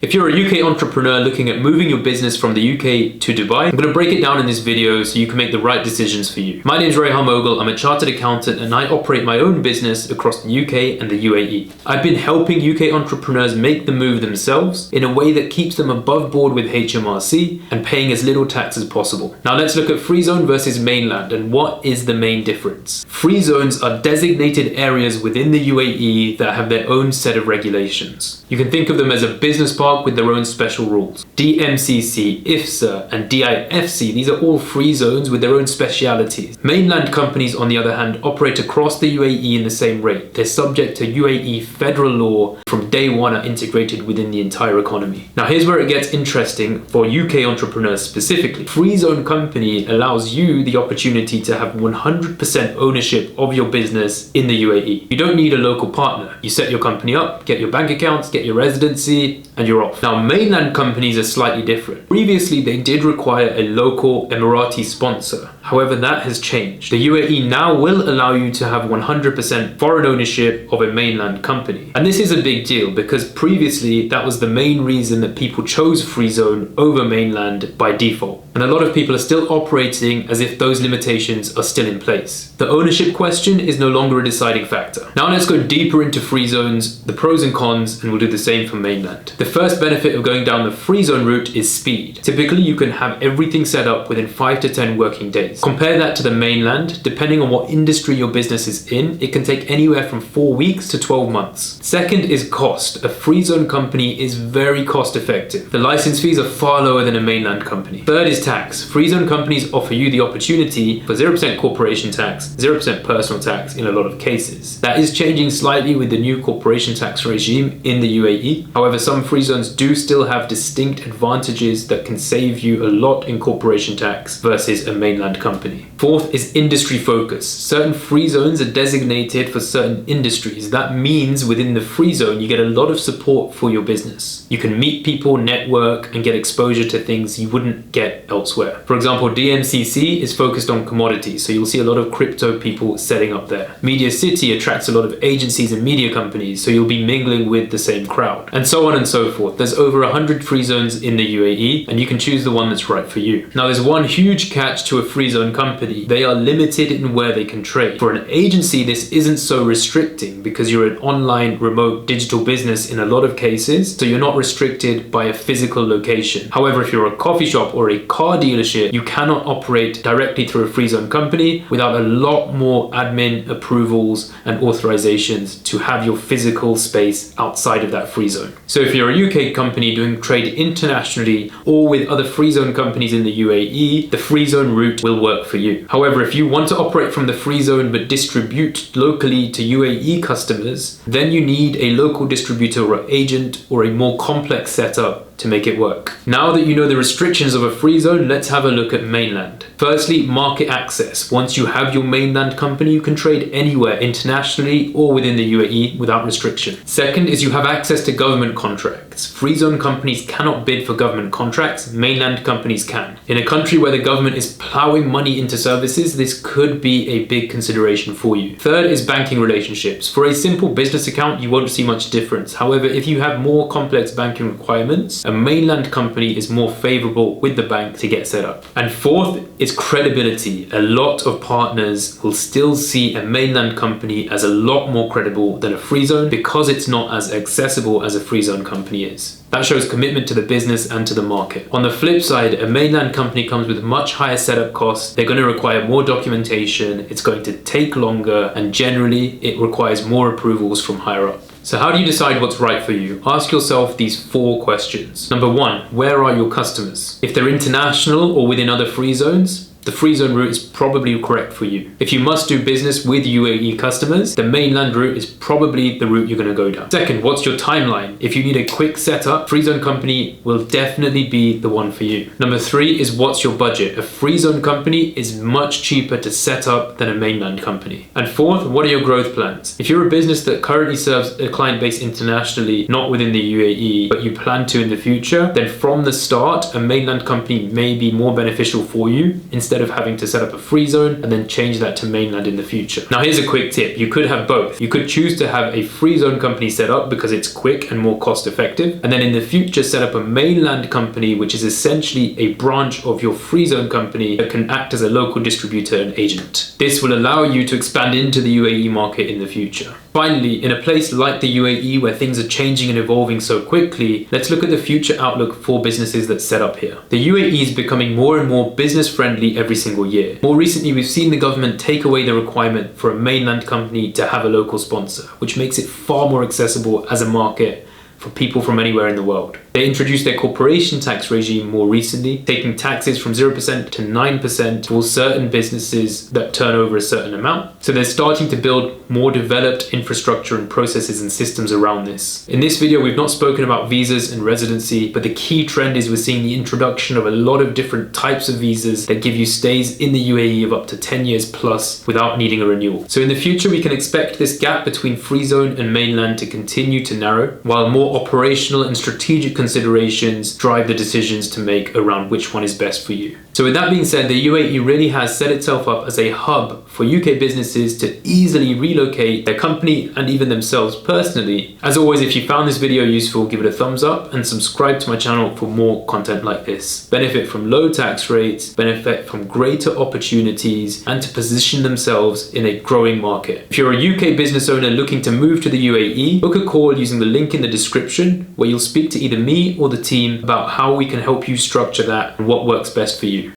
If you're a UK entrepreneur looking at moving your business from the UK to Dubai, I'm going to break it down in this video so you can make the right decisions for you. My name is Rehan Moghul, I'm a chartered accountant and I operate my own business across the UK and the UAE. I've been helping UK entrepreneurs make the move themselves in a way that keeps them above board with HMRC and paying as little tax as possible. Now let's look at free zone versus mainland and what is the main difference. Free zones are designated areas within the UAE that have their own set of regulations. You can think of them as a business park with their own special rules. DMCC, IFSA and DIFC, these are all free zones with their own specialities. Mainland companies, on the other hand, operate across the UAE in the same rate. They're subject to UAE federal law from day one, are integrated within the entire economy. Now here's where it gets interesting for UK entrepreneurs specifically. Free zone company allows you the opportunity to have 100% ownership of your business in the UAE. You don't need a local partner. You set your company up, get your bank accounts, get your residency, and you're off. Now mainland companies are slightly different. Previously they did require a local Emirati sponsor. However, that has changed. The UAE now will allow you to have 100% foreign ownership of a mainland company. And this is a big deal because previously that was the main reason that people chose free zone over mainland by default. And a lot of people are still operating as if those limitations are still in place. The ownership question is no longer a deciding factor. Now let's go deeper into free zones, the pros and cons, and we'll do the same for mainland. The first benefit of going down the free zone route is speed. Typically you can have everything set up within 5 to 10 working days. Compare that to the mainland. Depending on what industry your business is in, it can take anywhere from 4 weeks to 12 months. Second is cost. A free zone company is very cost effective. The license fees are far lower than a mainland company. Third is tax. Free zone companies offer you the opportunity for 0% corporation tax, 0% personal tax in a lot of cases. That is changing slightly with the new corporation tax regime in the UAE. However, some free zones do still have distinct advantages that can save you a lot in corporation tax versus a mainland company. Fourth is industry focus. Certain free zones are designated for certain industries. That means within the free zone, you get a lot of support for your business. You can meet people, network, and get exposure to things you wouldn't get elsewhere. For example, DMCC is focused on commodities, so you'll see a lot of crypto people setting up there. Media City attracts a lot of agencies and media companies, so you'll be mingling with the same crowd. And so on and so forth. There's over 100 free zones in the UAE, and you can choose the one that's right for you. Now, there's one huge catch to a free zone company. They are limited in where they can trade. For an agency, this isn't so restricting because you're an online, remote, digital business in a lot of cases, so you're not restricted by a physical location. However, if you're a coffee shop or a car dealership, you cannot operate directly through a free zone company without a lot more admin approvals and authorizations to have your physical space outside of that free zone. So if you're a UK company doing trade internationally or with other free zone companies in the UAE, the free zone route will work for you. However, if you want to operate from the free zone but distribute locally to UAE customers, then you need a local distributor or agent or a more complex setup to make it work. Now that you know the restrictions of a free zone, let's have a look at mainland. Firstly, market access. Once you have your mainland company, you can trade anywhere internationally or within the UAE without restriction. Second is you have access to government contracts. Free zone companies cannot bid for government contracts, mainland companies can. In a country where the government is plowing money into services, this could be a big consideration for you. Third is banking relationships. For a simple business account, you won't see much difference. However, if you have more complex banking requirements, a mainland company is more favorable with the bank to get set up. And fourth is credibility. A lot of partners will still see a mainland company as a lot more credible than a free zone because it's not as accessible as a free zone company is. That shows commitment to the business and to the market. On the flip side, a mainland company comes with much higher setup costs. They're going to require more documentation. It's going to take longer, and generally it requires more approvals from higher up. So how do you decide what's right for you? Ask yourself these 4 questions. Number 1, where are your customers? If they're international or within other free zones, the free zone route is probably correct for you. If you must do business with UAE customers, the mainland route is probably the route you're going to go down. Second, what's your timeline? If you need a quick setup, free zone company will definitely be the one for you. Number 3 is what's your budget? A free zone company is much cheaper to set up than a mainland company. And fourth, what are your growth plans? If you're a business that currently serves a client base internationally, not within the UAE, but you plan to in the future, then from the start, a mainland company may be more beneficial for you instead instead of having to set up a free zone and then change that to mainland in the future. Now here's a quick tip. You could have both. You could choose to have a free zone company set up because it's quick and more cost effective, and then in the future set up a mainland company, which is essentially a branch of your free zone company that can act as a local distributor and agent. This will allow you to expand into the UAE market in the future. Finally, in a place like the UAE where things are changing and evolving so quickly, let's look at the future outlook for businesses that set up here. The UAE is becoming more and more business friendly every single year. More recently, we've seen the government take away the requirement for a mainland company to have a local sponsor, which makes it far more accessible as a market for people from anywhere in the world. They introduced their corporation tax regime more recently, taking taxes from 0% to 9% for certain businesses that turn over a certain amount. So they're starting to build more developed infrastructure and processes and systems around this. In this video, we've not spoken about visas and residency, but the key trend is we're seeing the introduction of a lot of different types of visas that give you stays in the UAE of up to 10 years plus without needing a renewal. So in the future, we can expect this gap between free zone and mainland to continue to narrow, while more operational and strategic considerations drive the decisions to make around which one is best for you. So with that being said, the UAE really has set itself up as a hub for UK businesses to easily relocate their company and even themselves personally. As always, if you found this video useful, give it a thumbs up and subscribe to my channel for more content like this. Benefit from low tax rates, benefit from greater opportunities, and to position themselves in a growing market. If you're a UK business owner looking to move to the UAE, book a call using the link in the description where you'll speak to either me or the team about how we can help you structure that and what works best for you.